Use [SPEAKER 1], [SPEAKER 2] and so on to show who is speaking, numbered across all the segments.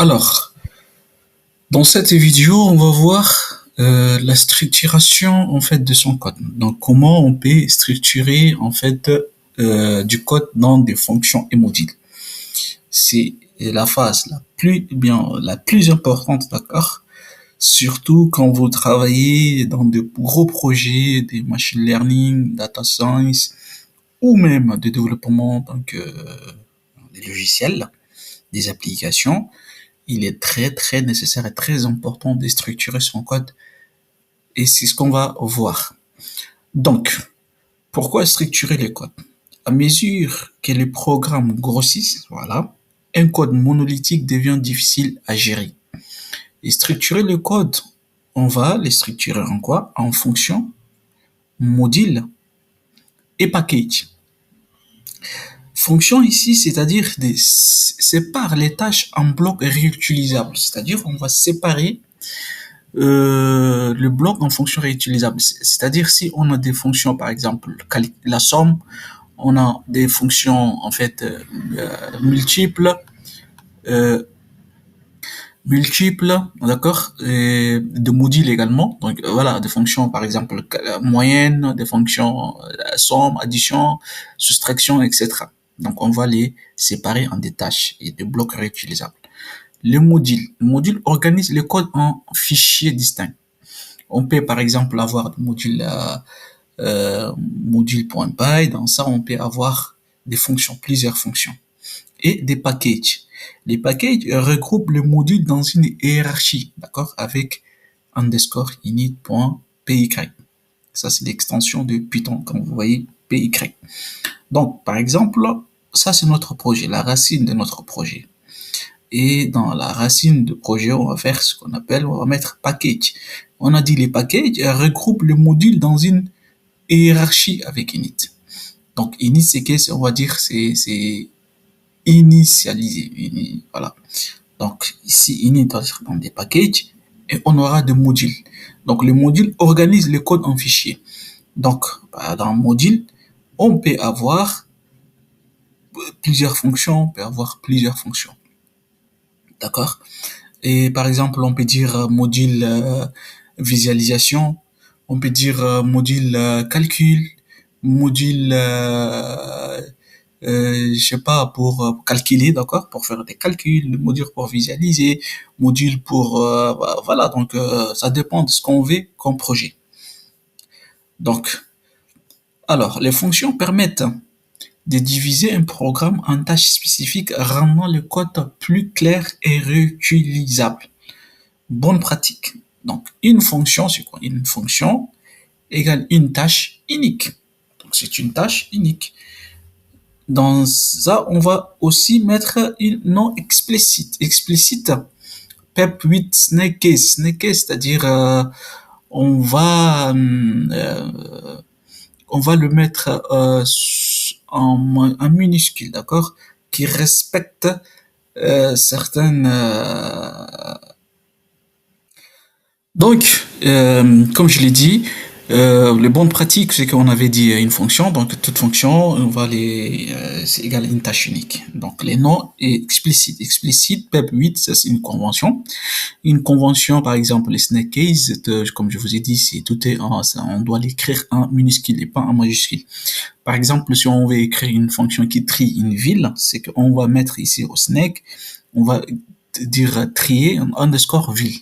[SPEAKER 1] Alors, dans cette vidéo, on va voir la structuration en fait de son code. Donc, comment on peut structurer en fait du code dans des fonctions et modules. C'est la phase la plus importante, d'accord? Surtout quand vous travaillez dans de gros projets, des machine learning, data science, ou même de développement donc des logiciels, des applications. Il est très nécessaire et très important de structurer son code et c'est ce qu'on va voir. Donc, pourquoi structurer le code? À mesure que les programmes grossissent, voilà, un code monolithique devient difficile à gérer. Et structurer le code, on va les structurer en quoi? En fonction, module et package. Fonction ici, c'est-à-dire sépare les tâches en blocs réutilisables. C'est-à-dire on va séparer le bloc en fonction réutilisable. C'est-à-dire si on a des fonctions, par exemple, la somme, on a des fonctions en fait multiples, euh, d'accord, et de modules également. Donc voilà, des fonctions par exemple moyenne, des fonctions somme, addition, soustraction, etc. Donc on va les séparer en des tâches et des blocs réutilisables. Le module organise le code en fichiers distincts. On peut par exemple avoir des modules module.py. Dans ça, on peut avoir des fonctions, plusieurs fonctions et des packages. Les packages regroupent le module dans une hiérarchie, d'accord, avec underscore init.py. Ça, c'est l'extension de Python, comme vous voyez, py. Donc, par exemple, ça, c'est notre projet, la racine de notre projet. Et dans la racine de projet, on va faire ce qu'on appelle, on va mettre package. On a dit les packages regroupent le module dans une hiérarchie avec init. Donc, init, c'est qu'est-ce on va dire, c'est initialisé. Voilà. Donc, ici, init va être dans des packages et on aura des modules. Donc, le module organise le code en fichier. Donc, dans le module, on peut avoir plusieurs fonctions, on peut avoir plusieurs fonctions. D'accord? Et par exemple, on peut dire module visualisation, on peut dire module calcul, module, je sais pas, pour calculer, d'accord, pour faire des calculs, module pour visualiser, module pour, voilà, donc ça dépend de ce qu'on veut comme projet. Donc, alors, les fonctions permettent de diviser un programme en tâches spécifiques, rendant le code plus clair et réutilisable. Bonne pratique. Donc, une fonction, c'est quoi? Une fonction égale une tâche unique. Donc, c'est une tâche unique. Dans ça, on va aussi mettre une non explicite. Explicite, PEP8 snake case. Snake case, c'est-à-dire, on va, on va le mettre en minuscule, d'accord? Qui respecte certaines donc, comme je l'ai dit, les bonnes pratiques, c'est qu'on avait dit une fonction, donc toute fonction, on va c'est égal à une tâche unique. Donc les noms explicites. Explicite, PEP8, ça c'est une convention. Une convention, par exemple, les snake case, comme je vous ai dit, c'est tout est on doit l'écrire en minuscule et pas en majuscule. Par exemple, si on veut écrire une fonction qui trie une ville, c'est qu'on va mettre ici au snake, on va dire trier underscore ville.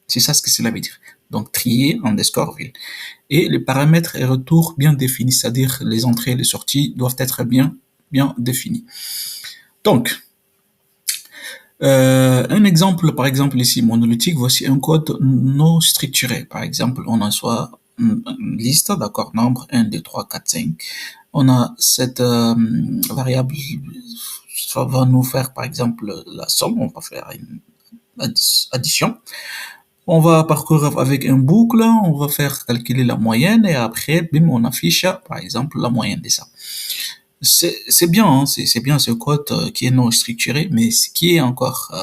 [SPEAKER 1] C'est ça ce que cela veut dire. Donc, trier underscore ville. Et les paramètres et retours bien définis, c'est-à-dire les entrées et les sorties doivent être bien définis. Donc, un exemple, par exemple ici, monolithique, voici un code non structuré. Par exemple, on a soit une liste, d'accord, nombre 1, 2, 3, 4, 5. On a cette variable, ça va nous faire, par exemple, la somme, on va faire une addition. On va parcourir avec un boucle, on va faire calculer la moyenne et après, bim, on affiche, par exemple, la moyenne de ça. C'est bien, hein, c'est bien ce code qui est non structuré, mais ce qui est encore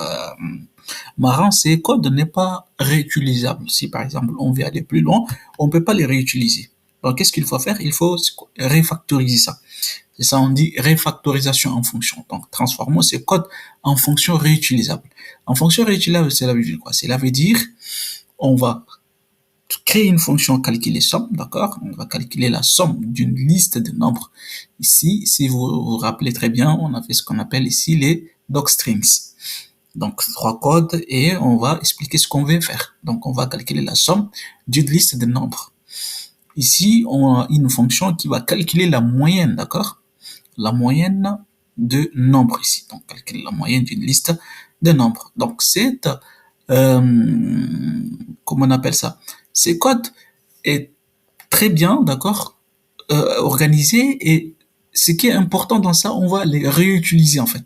[SPEAKER 1] marrant, ces codes n'est pas réutilisable. Si par exemple on veut aller plus loin, on peut pas les réutiliser. Donc qu'est-ce qu'il faut faire? Il faut refactoriser ça. C'est ça, on dit refactorisation en fonction. Donc, transformons ces codes en fonctions réutilisables. En fonction réutilisable, cela veut dire quoi? Cela veut dire, on va créer une fonction calculer somme, d'accord? On va calculer la somme d'une liste de nombres. Ici, si vous vous rappelez très bien, on a fait ce qu'on appelle ici les docstrings. Donc, trois codes et on va expliquer ce qu'on veut faire. Donc, on va calculer la somme d'une liste de nombres. Ici, on a une fonction qui va calculer la moyenne, d'accord? La moyenne de nombres ici. Donc, calculer la moyenne d'une liste de nombres. Donc, comment on appelle ça? Ces codes est très bien, d'accord, organisé et ce qui est important dans ça, on va les réutiliser en fait.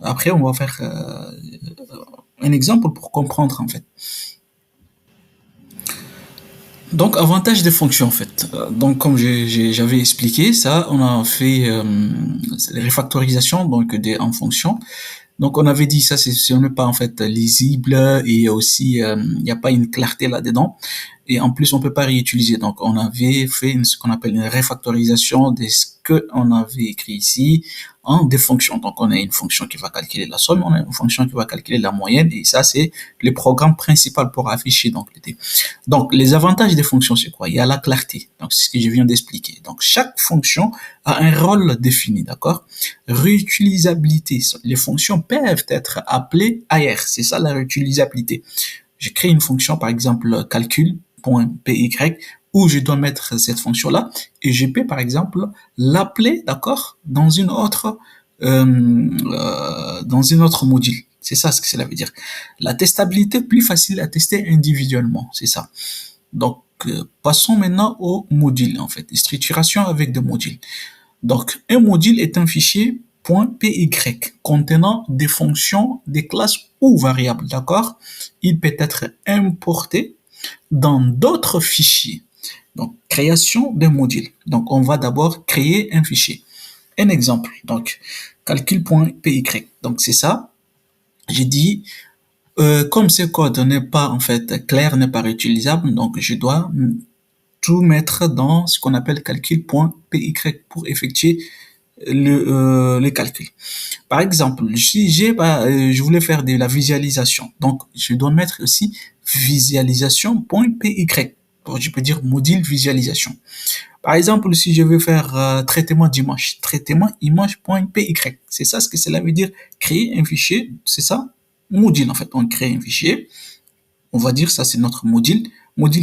[SPEAKER 1] Après, on va faire un exemple pour comprendre en fait. Donc, avantage des fonctions en fait. Donc, comme j'avais expliqué ça, on a fait les refactorisations donc en fonction. Donc on avait dit ça, ce n'est pas en fait lisible et aussi il n'y a pas une clarté là-dedans. Et en plus on peut pas réutiliser. Donc on avait fait ce qu'on appelle une refactorisation de ce que on avait écrit ici en des fonctions. Donc on a une fonction qui va calculer la somme, on a une fonction qui va calculer la moyenne et ça c'est le programme principal pour afficher donc les dés. Donc les avantages des fonctions c'est quoi? Il y a la clarté. Donc c'est ce que je viens d'expliquer. Donc chaque fonction a un rôle défini, d'accord? Réutilisabilité. Les fonctions peuvent être appelées ailleurs. C'est ça la réutilisabilité. Je crée une fonction, par exemple, calcul.py, où je dois mettre cette fonction-là, et je peux, par exemple, l'appeler, d'accord, dans une autre module. C'est ça ce que cela veut dire. La testabilité, plus facile à tester individuellement. C'est ça. Donc, passons maintenant au module, en fait. Structuration avec des modules. Donc, un module est un fichier .py contenant des fonctions, des classes ou variables, d'accord? Il peut être importé dans d'autres fichiers. Donc, création d'un module. Donc, on va d'abord créer un fichier. Un exemple, donc, calcul.py. Donc, c'est ça. J'ai dit, comme ce code n'est pas, en fait, clair, n'est pas réutilisable, donc je dois tout mettre dans ce qu'on appelle calcul.py pour effectuer les calculs. Par exemple, si je voulais faire de la visualisation, donc je dois mettre aussi visualisation.py. Je peux dire module visualisation. Par exemple, si je veux faire traitement d'image, traitement image.py. C'est ça ce que cela veut dire, créer un fichier, c'est ça, module en fait. On crée un fichier, on va dire ça c'est notre module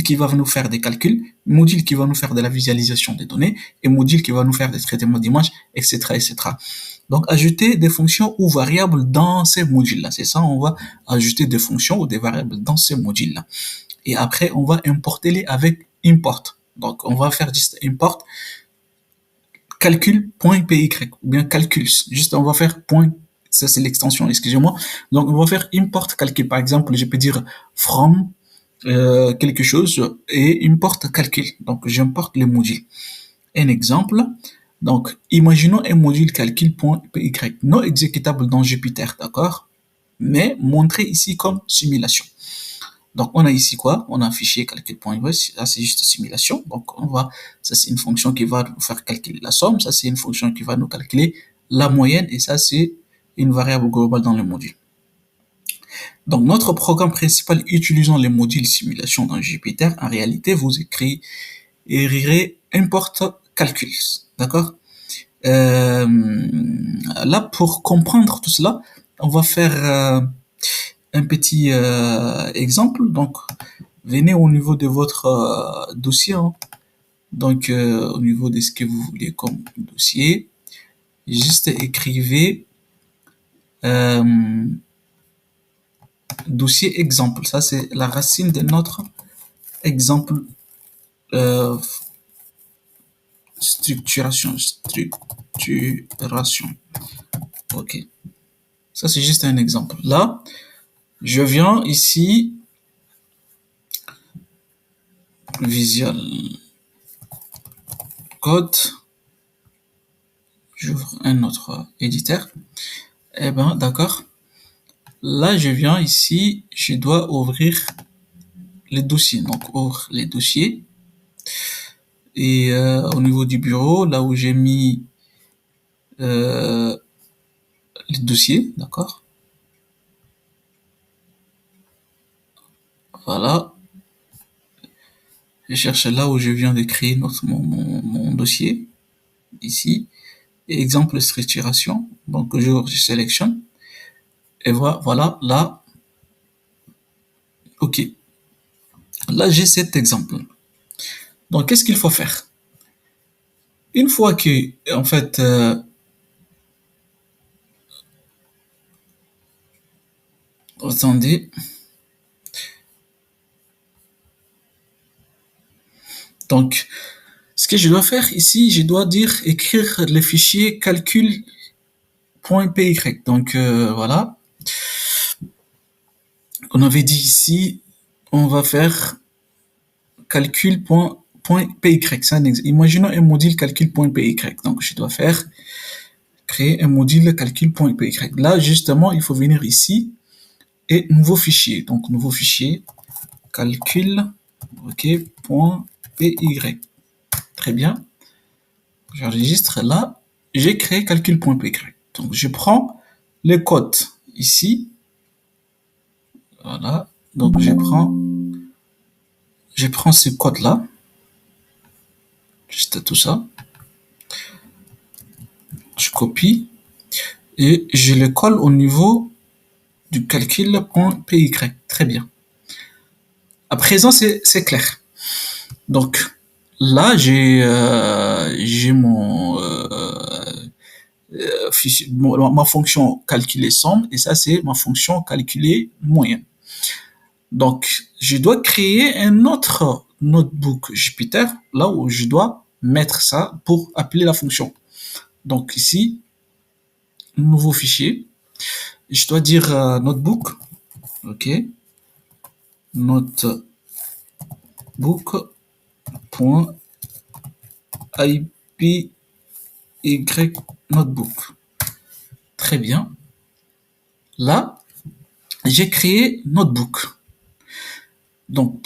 [SPEAKER 1] qui va nous faire des calculs, module qui va nous faire de la visualisation des données et module qui va nous faire des traitements d'images, etc., etc. Donc, ajouter des fonctions ou variables dans ces modules-là. C'est ça, on va ajouter des fonctions ou des variables dans ces modules-là. Et après, on va importer les avec import. Donc, on va faire juste import calcul.py ou bien calculus. Juste, on va faire point. Ça, c'est l'extension, excusez-moi. Donc, on va faire import calcul. Par exemple, je peux dire from quelque chose et import calcul. Donc, j'importe les modules. Un exemple. Donc, imaginons un module calcul.py non exécutable dans Jupyter, d'accord? Mais montré ici comme simulation. Donc, on a ici quoi? On a un fichier calcul.py, ça c'est juste simulation. Donc, ça c'est une fonction qui va nous faire calculer la somme, ça c'est une fonction qui va nous calculer la moyenne et ça c'est une variable globale dans le module. Donc, notre programme principal utilisant les modules simulation dans Jupyter, en réalité, vous écrirez import calcul, d'accord? Là, pour comprendre tout cela, on va faire un petit exemple. Donc, venez au niveau de votre dossier. Hein. Donc, au niveau de ce que vous voulez comme dossier, juste écrivez dossier exemple. Ça, c'est la racine de notre exemple structuration. Ok. Ça, c'est juste un exemple. Là, je viens ici, Visual Code, j'ouvre un autre éditeur. Eh ben, d'accord. Là, je viens ici, je dois ouvrir les dossiers. Donc, ouvre les dossiers. Et au niveau du bureau, là où j'ai mis euh, les dossiers, d'accord? Voilà. Je cherche là où je viens de créer mon dossier, ici. Et exemple de structuration. Donc, je sélectionne. Et voilà, là, OK. Là, j'ai cet exemple. Donc, qu'est-ce qu'il faut faire? Une fois que, en fait, attendez. Donc, ce que je dois faire ici, je dois écrire le fichier calcul.py. Donc, voilà. On avait dit ici, on va faire calcul.py. Imaginons un module calcul.py. Donc, je dois créer un module calcul.py. Là, justement, il faut venir ici et nouveau fichier. Donc, nouveau fichier calcul, ok, .py. Très bien. J'enregistre là. J'ai créé calcul.py. Donc, je prends le code ici. Voilà. Donc, je prends ce code-là. Juste tout ça. Je copie et je le colle au niveau du calcul.py. Très bien. À présent, c'est clair. Donc, là, j'ai ma fonction calculer somme et ça, c'est ma fonction calculer moyenne. Donc, je dois créer un autre notebook Jupyter là où je dois mettre ça pour appeler la fonction. Donc ici, nouveau fichier. Je dois dire notebook. OK. Notebook.ipy notebook. Très bien. Là, j'ai créé notebook. Donc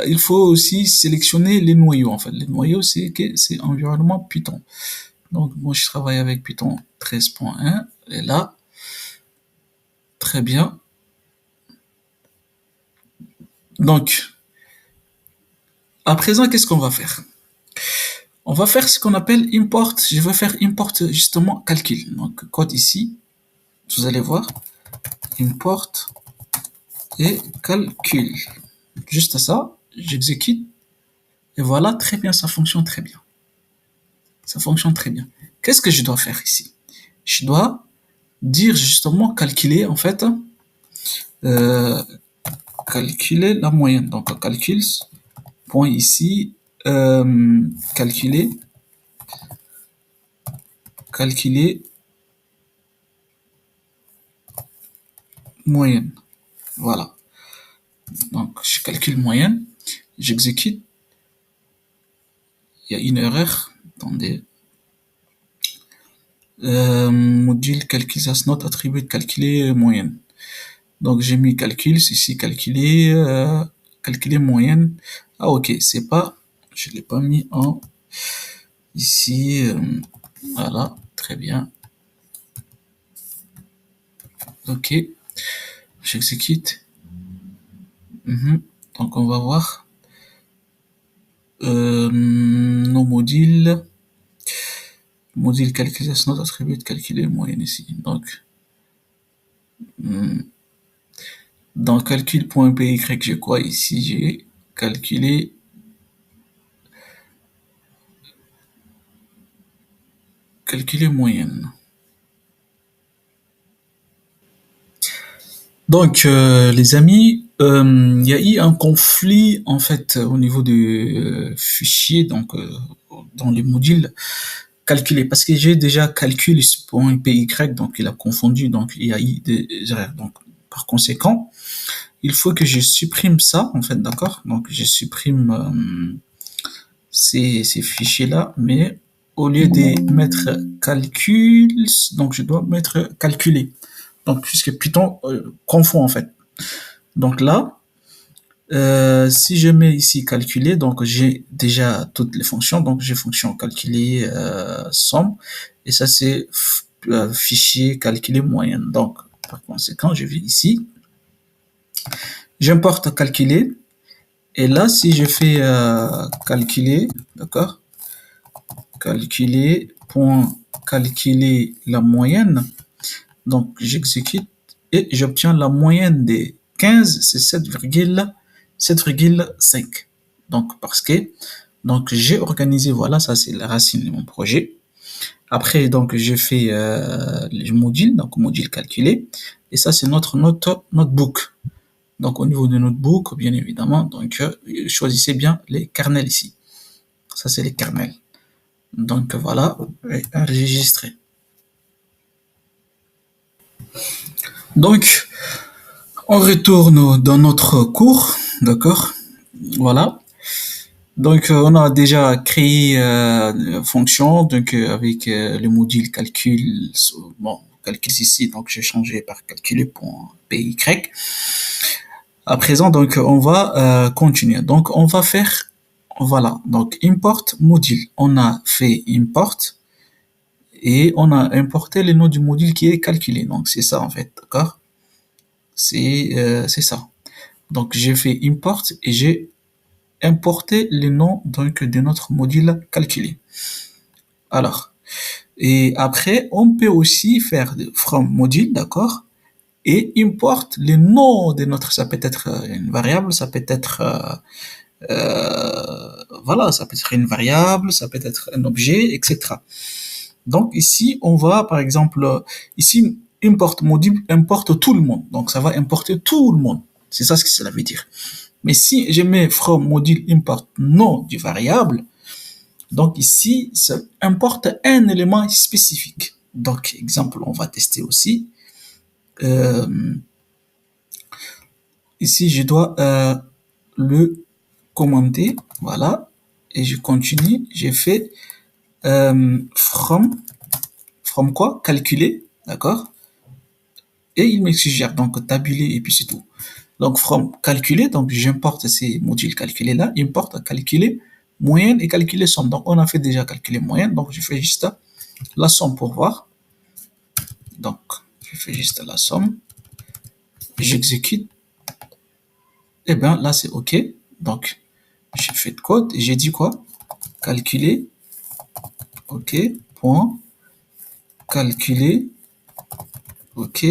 [SPEAKER 1] il faut aussi sélectionner les noyaux. En fait, les noyaux, c'est environnement Python. Donc moi, je travaille avec Python 13.1 et là, très bien. Donc, à présent, qu'est-ce qu'on va faire? On va faire ce qu'on appelle import. Je vais faire import justement calcul. Donc, code ici, vous allez voir, import et calcul. Juste ça, j'exécute et voilà, très bien, ça fonctionne très bien. Ça fonctionne très bien. Qu'est-ce que je dois faire ici? Je dois dire justement calculer en fait, euh, calculer la moyenne. Donc, calcul, point ici, calculer moyenne. Voilà. Donc, je calcule moyenne, j'exécute. Il y a une erreur. Attendez. Module calcul as not attribut calculer moyenne. Donc, j'ai mis calcul, ici calculer moyenne. Ah, ok, c'est pas, je l'ai pas mis en, ici, voilà, très bien. Ok, j'exécute. Donc, on va voir nos modules. Module calcul as not attribut calculer moyenne ici. Donc, dans calcul.py, j'ai quoi ici? J'ai calculé moyenne. Donc, les amis, il y a eu un conflit en fait au niveau du fichier, donc dans les modules calculés, parce que j'ai déjà calculé ce point PY, donc il a confondu, donc il y a eu des erreurs. Donc, par conséquent, il faut que je supprime ça, en fait, d'accord? Donc, je supprime ces fichiers-là, mais au lieu de mettre calcul, donc je dois mettre calculer. Donc, puisque Python confond en fait. Donc là, Si je mets ici calculer, donc j'ai déjà toutes les fonctions. Donc j'ai fonction calculer somme et ça c'est fichier calculer moyenne. Donc par conséquent, je vais ici, j'importe calculer et là si je fais calculer, d'accord, calculer point calculer la moyenne, donc j'exécute et j'obtiens la moyenne des 15, c'est 7,5. Donc parce que donc j'ai organisé, voilà, ça c'est la racine de mon projet. Après donc j'ai fait les modules, donc module calculé, et ça c'est notre notebook. Donc au niveau de notebook, bien évidemment, donc choisissez bien les kernels ici. Ça c'est les kernels. Donc voilà, enregistrer. Donc on retourne dans notre cours, d'accord? Voilà. Donc, on a déjà créé fonction, donc avec le module calcul, bon, calcul ici, donc j'ai changé par calculer.py. À présent, donc on va continuer. Donc, on va faire, voilà, donc import module. On a fait import et on a importé le nom du module qui est calculé. Donc, c'est ça en fait, d'accord? C'est ça. Donc, j'ai fait import et j'ai importer le nom donc de notre module calculé. Alors, et après, on peut aussi faire from module, d'accord, et importe le nom de notre, ça peut être une variable, ça peut être, voilà, ça peut être une variable, ça peut être un objet, etc. Donc ici, on va, par exemple, ici, import module importe tout le monde. Donc ça va importer tout le monde. C'est ça ce que cela veut dire. Mais si je mets from module import nom du variable, donc ici, ça importe un élément spécifique. Donc, exemple, on va tester aussi. Euh, Ici, je dois le commenter. Voilà. Et je continue. J'ai fait from quoi? Calculer. D'accord? Et il me suggère donc tabuler et puis c'est tout. Donc, from calculer, donc j'importe ces modules calculés là, importe calculer moyenne et calculer somme. Donc, on a fait déjà calculer moyenne, donc je fais juste la somme pour voir. Donc, je fais juste la somme, j'exécute, et bien là c'est OK. Donc, j'ai fait de code et j'ai dit quoi? Calculer, OK, point, calculer, OK,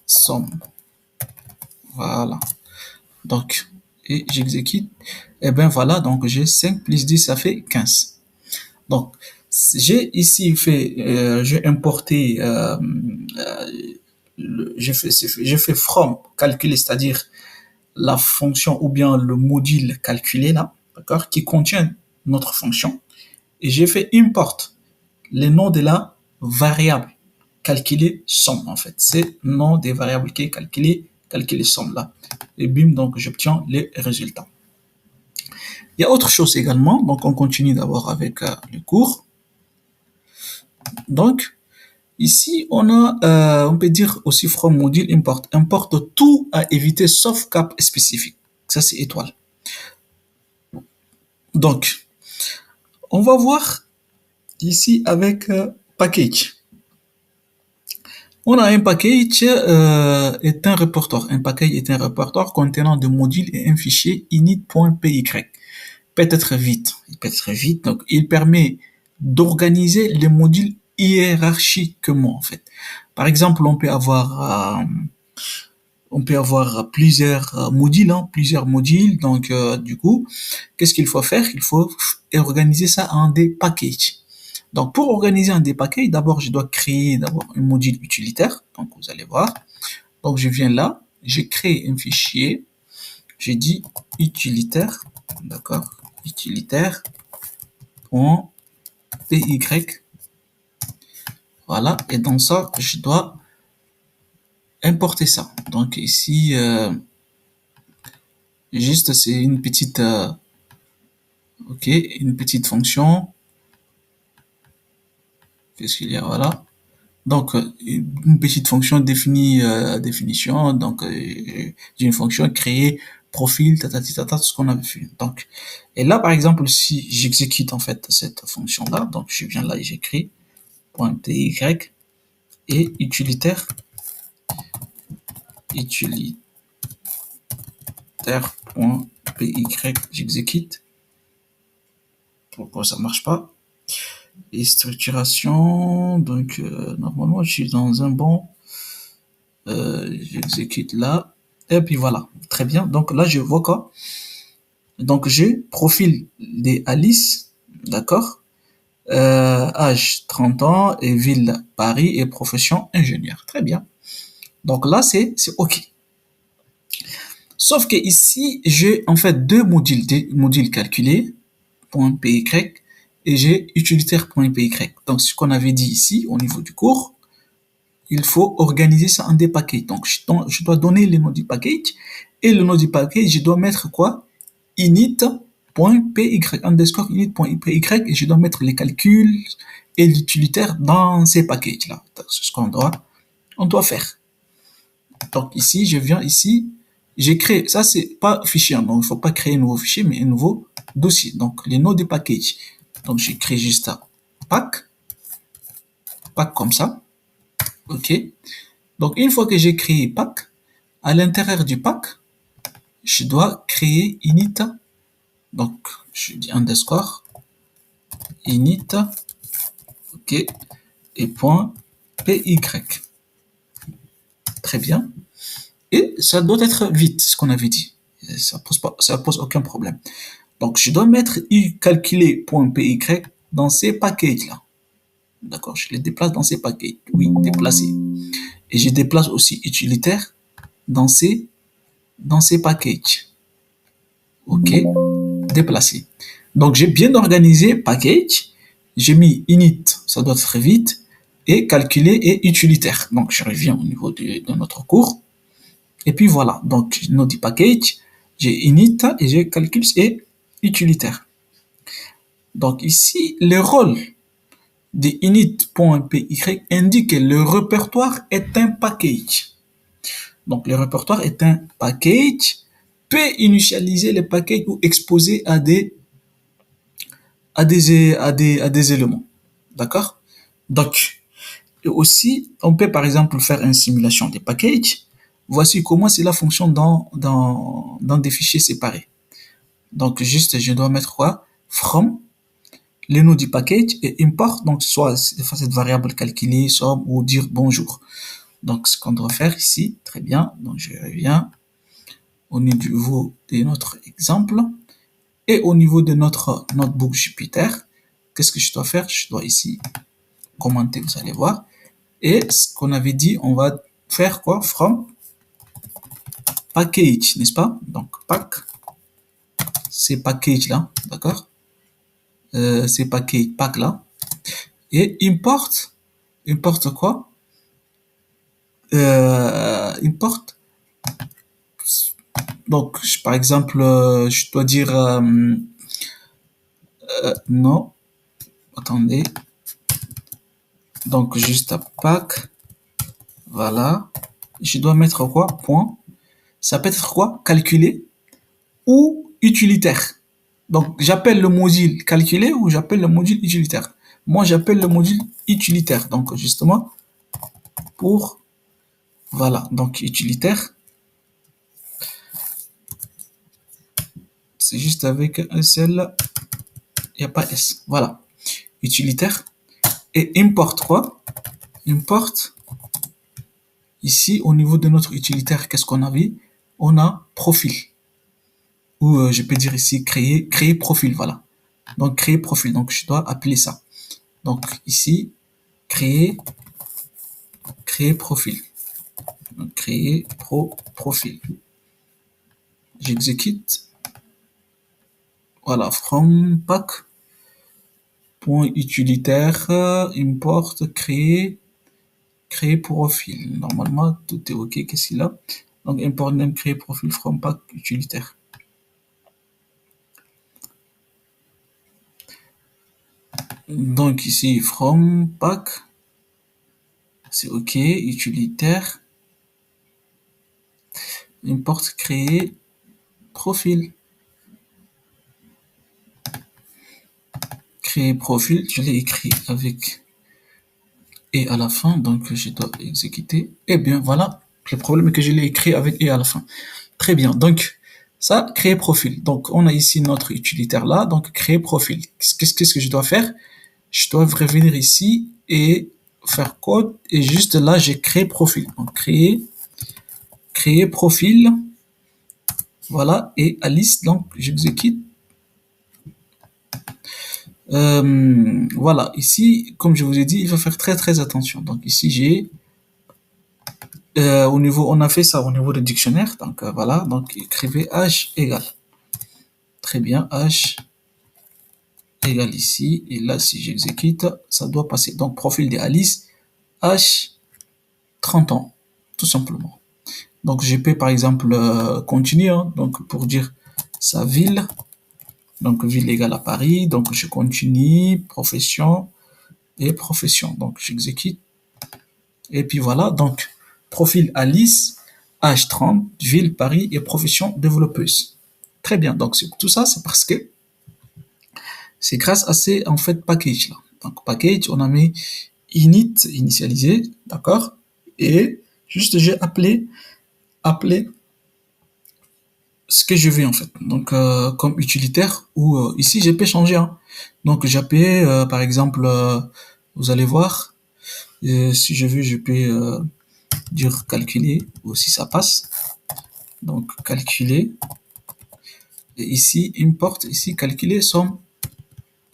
[SPEAKER 1] somme. Voilà. Donc, et j'exécute, et bien voilà, donc j'ai 5 plus 10, ça fait 15. Donc, j'ai ici fait, j'ai importé, j'ai fait from calculer, c'est-à-dire la fonction ou bien le module calculé là, d'accord, qui contient notre fonction. Et j'ai fait import le nom de la variable calculer somme en fait. C'est le nom des variables qui est calculer somme là. Et bim, donc j'obtiens les résultats. Il y a autre chose également, donc on continue d'abord avec le cours. Donc, ici, on peut dire aussi from module import. Importe tout à éviter sauf cap spécifique. Ça, c'est étoile. Donc, on va voir ici avec package. On a un package est un répertoire. Un package est un répertoire contenant des modules et un fichier init.py. Peut-être vite. Il peut être vite. Donc, il permet d'organiser les modules hiérarchiquement, en fait. Par exemple, on peut avoir plusieurs modules, hein, plusieurs modules. Donc, du coup, qu'est-ce qu'il faut faire? Il faut organiser ça en des packages. Donc, pour organiser un des packages, d'abord, je dois créer d'abord un module utilitaire. Donc, vous allez voir. Donc, je viens là, j'ai créé un fichier. J'ai dit utilitaire, d'accord, utilitaire.py. Voilà. Et dans ça, je dois importer ça. Donc ici, juste c'est une petite, ok, une petite fonction. Qu'est-ce qu'il y a? Voilà. Donc une petite fonction définie, définition. Donc j'ai une fonction créée profil, tout ce qu'on avait fait. Donc, et là, par exemple, si j'exécute en fait cette fonction-là, donc je viens là et j'écris .py et utilitaire, utilitaire.py, j'exécute. Pourquoi ça marche pas? Et structuration, donc normalement je suis dans un bon, j'exécute là, et puis voilà, très bien. Donc là je vois quoi? Donc j'ai profil des Alice, d'accord, âge 30 ans et ville Paris et profession ingénieur, très bien. Donc là c'est ok. Sauf que ici j'ai en fait des modules calculés .py et j'ai utilitaire.py. Donc ce qu'on avait dit ici au niveau du cours, il faut organiser ça en des packages. Donc je dois donner le nom du package et le nom du package, je dois mettre quoi? Init.py underscore init.py et je dois mettre les calculs et l'utilitaire dans ces packages là. C'est ce on doit faire. Donc ici, je viens ici, j'ai créé, ça c'est pas fichier, donc il faut pas créer un nouveau fichier, mais un nouveau dossier. Donc les noms des packages. Donc j'ai créé juste un pack comme ça, ok. Donc une fois que j'ai créé pack, à l'intérieur du pack, je dois créer init, donc je dis underscore init, ok, et point py. Très bien. Et ça doit être vite, ce qu'on avait dit. Ça pose aucun problème. Donc, je dois mettre calculer.py dans ces packages-là. D'accord, je les déplace dans ces packages. Oui, déplacer. Et je déplace aussi utilitaire dans ces packages. Ok, déplacer. Donc, j'ai bien organisé package. J'ai mis init, ça doit être vite, et calculer et utilitaire. Donc, je reviens au niveau de notre cours. Et puis voilà, donc nom du package, j'ai init et j'ai calcul et utilitaire. Donc ici, le rôle de init.py indique que le répertoire est un package. Donc le répertoire est un package, peut initialiser les packages ou exposer à des éléments. D'accord? Donc, et aussi, on peut par exemple faire une simulation des packages. Voici comment cela fonctionne dans des fichiers séparés. Donc, juste, je dois mettre quoi? From, le nom du package et import, donc soit cette variable calculer, somme ou dire bonjour. Donc, ce qu'on doit faire ici, très bien. Donc, je reviens au niveau de notre exemple et au niveau de notre notebook Jupyter. Qu'est-ce que je dois faire? Je dois ici commenter, vous allez voir. Et ce qu'on avait dit, on va faire quoi? From package, n'est-ce pas? Donc, pack, ces packages-là, d'accord? Ces pack-là. Et import quoi? Import. Donc, par exemple, je dois dire non. Attendez. Donc, juste à pack. Voilà. Je dois mettre quoi? Point. Ça peut être quoi? Calculer ou utilitaire. Donc, j'appelle le module calculer ou j'appelle le module utilitaire. Moi, j'appelle le module utilitaire. Donc, justement, pour, voilà. Donc, utilitaire. C'est juste avec un seul, il n'y a pas S. Voilà. Utilitaire. Et import quoi? Import. Ici, au niveau de notre utilitaire, qu'est-ce qu'on avait? On a profil. Ou je peux dire ici créer profil. Voilà. Donc, créer profil. Donc, je dois appeler ça. Donc, ici, créer profil. Donc, créer profil. J'exécute. Voilà. From pack. Point utilitaire. Import créer profil. Normalement, tout est OK. Qu'est-ce qu'il a? Donc, import name créer profil from pack utilitaire. Donc, ici, from pack. C'est OK. Utilitaire. Import créer profil. Créer profil, je l'ai écrit avec et à la fin, donc je dois exécuter. Eh bien, voilà. Le problème est que je l'ai écrit avec et à la fin. Très bien. Donc, ça, créer profil. Donc, on a ici notre utilitaire là. Donc, créer profil. Qu'est-ce que je dois faire? Je dois revenir ici et faire code. Et juste là, j'ai créé profil. Donc, créer profil. Voilà. Et Alice, donc, j'exécute. Voilà. Ici, comme je vous ai dit, il faut faire très, très attention. Donc, ici, j'ai au niveau, on a fait ça au niveau du dictionnaire. Donc voilà, donc écrivez h égale. Très bien, h égale ici. Et là, si j'exécute, ça doit passer. Donc profil de Alice, h 30 ans, tout simplement. Donc je peux par exemple continuer. Hein, donc pour dire sa ville, donc ville égale à Paris. Donc je continue, profession et profession. Donc j'exécute. Et puis voilà, donc profil Alice, âge 30, ville Paris et profession développeuse. Très bien, donc tout ça c'est parce que c'est grâce à ces en fait packages là. Donc package, on a mis init initialisé, d'accord? Et juste j'ai appelé ce que je veux en fait. Donc comme utilitaire ou ici je peux changer. Hein. Donc j'appelle par exemple, vous allez voir, si je veux je peux dire calculer ou si ça passe. Donc calculer. Et ici, import, ici, calculer somme.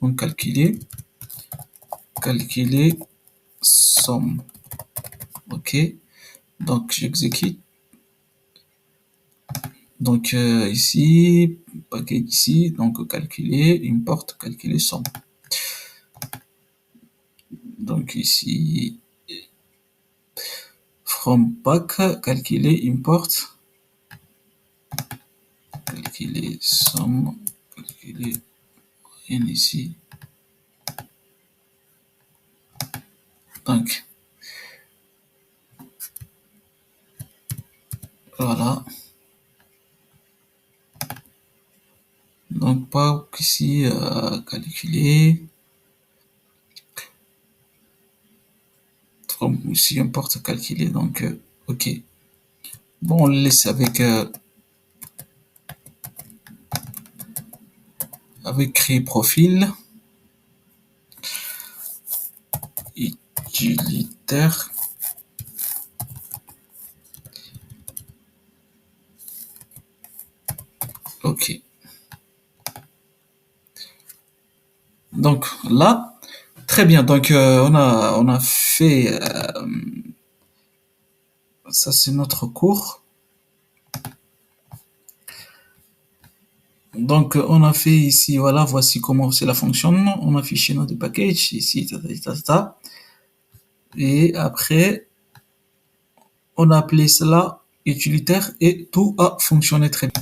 [SPEAKER 1] Donc calculer somme. OK. Donc j'exécute. Donc ici, paquet ici, donc calculer, import, calculer somme. Donc ici, from pack, calculer, import, calculer somme, calculer n ici. Donc voilà. Donc pas ici calculer. From ici import calculer. Donc OK. Bon, on le laisse avec créer profil utilitaire. OK. Donc là, très bien. Donc on a fait ça c'est notre cours. Donc on a fait ici voilà, voici comment cela fonctionne. On a affiché notre package ici et après on a appelé cela utilitaire et tout a fonctionné très bien.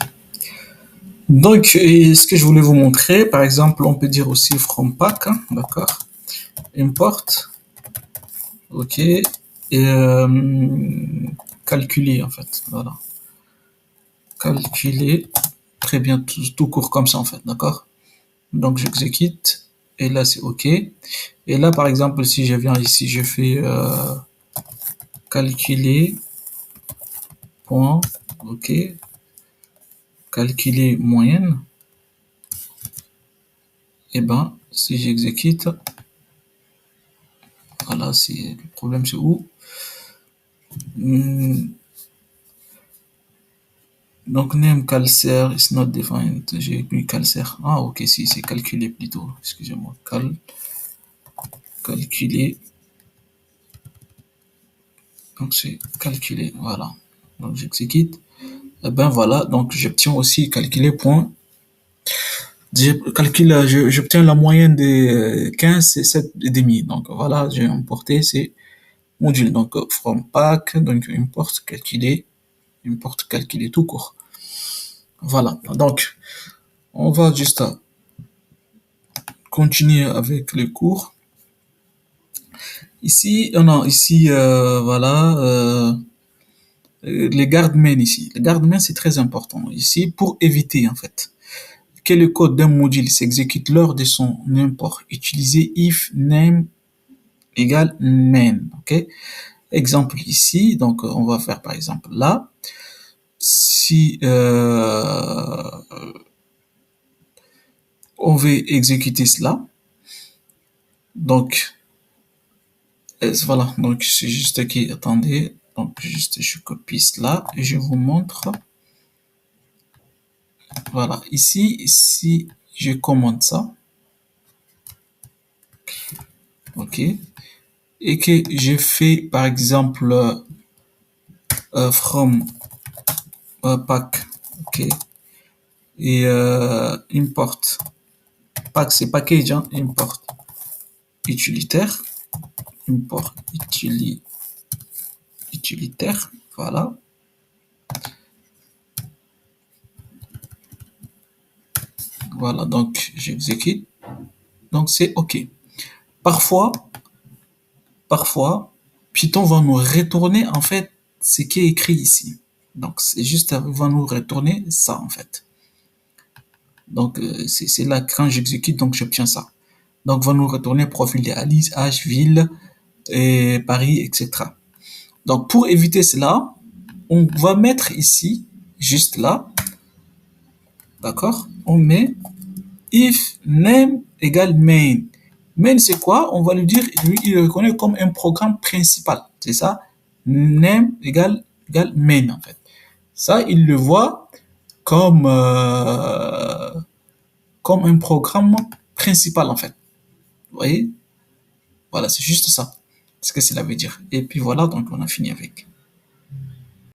[SPEAKER 1] Donc ce que je voulais vous montrer, par exemple, on peut dire aussi from pack, hein, d'accord, import, OK, et calculer en fait, voilà, calculer, très bien, tout court comme ça en fait, d'accord. Donc j'exécute et là c'est OK. Et là par exemple si je viens ici, je fais calculer point, OK, calculer moyenne. Et ben si j'exécute, voilà, c'est le problème c'est où. Donc name calcaire is not defined. J'ai mis calcaire. Ah ok, si c'est calculé plutôt. Excusez-moi. Calculer. Donc c'est calculé. Voilà. Donc j'exécute. Et ben voilà. Donc j'obtiens aussi calculer point. J'obtiens la moyenne de 15 et 7 et demi. Donc voilà, j'ai importé ces modules. Donc from pack, donc import calculer tout court. Voilà. Donc on va juste continuer avec le cours. Ici, voilà, les garde-mains ici. Les garde-mains, c'est très important ici pour éviter, en fait, que le code d'un module s'exécute lors de son import. Utilisez if name égale main, ok? Exemple ici, donc on va faire par exemple là, si on veut exécuter cela, donc voilà, donc c'est juste qui, attendez, donc juste je copie cela et je vous montre, voilà, ici, si je commande ça, ok, et que je fais par exemple from pack, ok, et import, pack c'est package, hein, import utilitaire, import utilitaire, voilà, voilà, donc j'exécute, donc c'est ok. Parfois, parfois, Python va nous retourner en fait ce qui est écrit ici. Donc c'est juste, il va nous retourner ça en fait. Donc c'est là quand j'exécute, donc j'obtiens ça. Donc va nous retourner profil de Alice, âge, ville, et Paris, etc. Donc pour éviter cela, on va mettre ici, juste là, d'accord? On met if name égale main. Main c'est quoi? On va lui dire, lui il le reconnaît comme un programme principal, c'est ça? Name égale main en fait. Ça il le voit comme comme un programme principal en fait. Vous voyez? Voilà, c'est juste ça. C'est ce que cela veut dire. Et puis voilà, donc on a fini avec.